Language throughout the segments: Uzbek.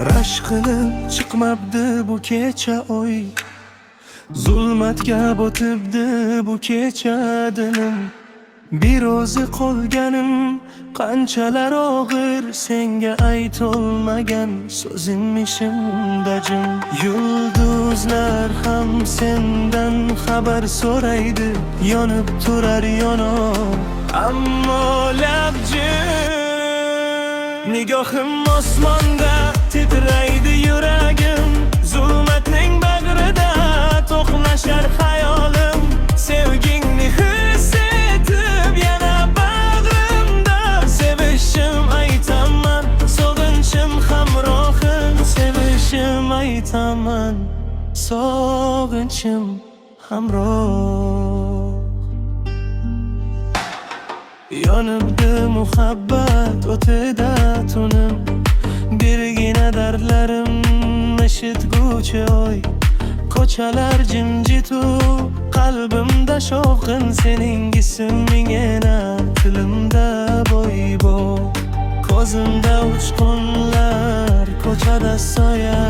Rashk qilib chiqmabdi bu kecha oy, zulmatga botibdi bu kecha dilim. Bir o'zi qolganim qanchalar og'ir, senga aytolmagan so'zim ishimda jim. Yulduzlar ham sendan xabar so'raydi, yonib turar yonib ammo lab jim. Nigohim osmonda titraydi yuragim, zulmatning bag'rida to'qnashar hayolim. Sevgingni his etib yana bag'rimda, sevishim aytaman, sog'inchim hamrohim. Sevishim aytaman, sog'inchim hamroh. Yonibdi muhabbat o'tida tunim, birgina dardlarim eshitguvchi oy. Ko'chalar jimjitu, qalbimda shovqin sening ismingina, tilimda bo'y-bo'y. Ko'zimda uchqunlar, ko'chada soya,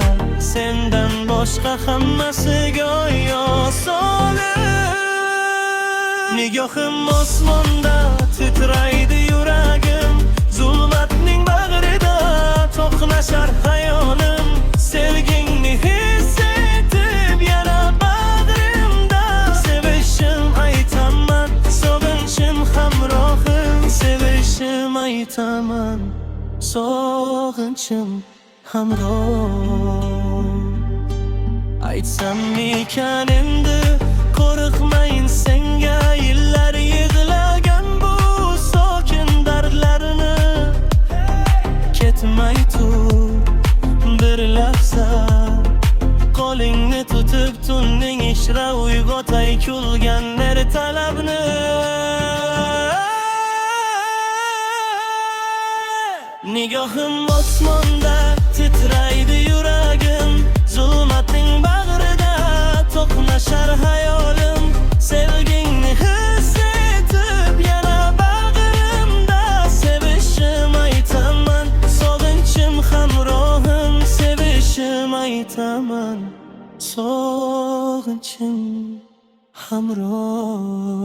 sendan boshqa hammasi go'yo solim. Nigohim osmonda titraydi yuragim, zulmatning bag'rida to'qnashar hayolim. Sevgingni his etib yana bag'rimda, sevishim aytaman, sog'inchim hamrohim. Sevishim aytaman, sog'inchim hamroh. Aytsam ekan endi qo'rqmayin senga, yillar yig'lagan bu sokin dardlarini. Ketmay tur bir lahza, qo'lingni tutib tunning ishra uyg'otay kulgan ertalabni. Nigohim osmonda titraydi yuragim, zulmatning bag'rida to'qnashar hayolim. Sevgingni his etib yana bag'rimda, sevishim aytaman, sog'inchim hamrohim. Sevishim aytaman, sog'inchim hamroh.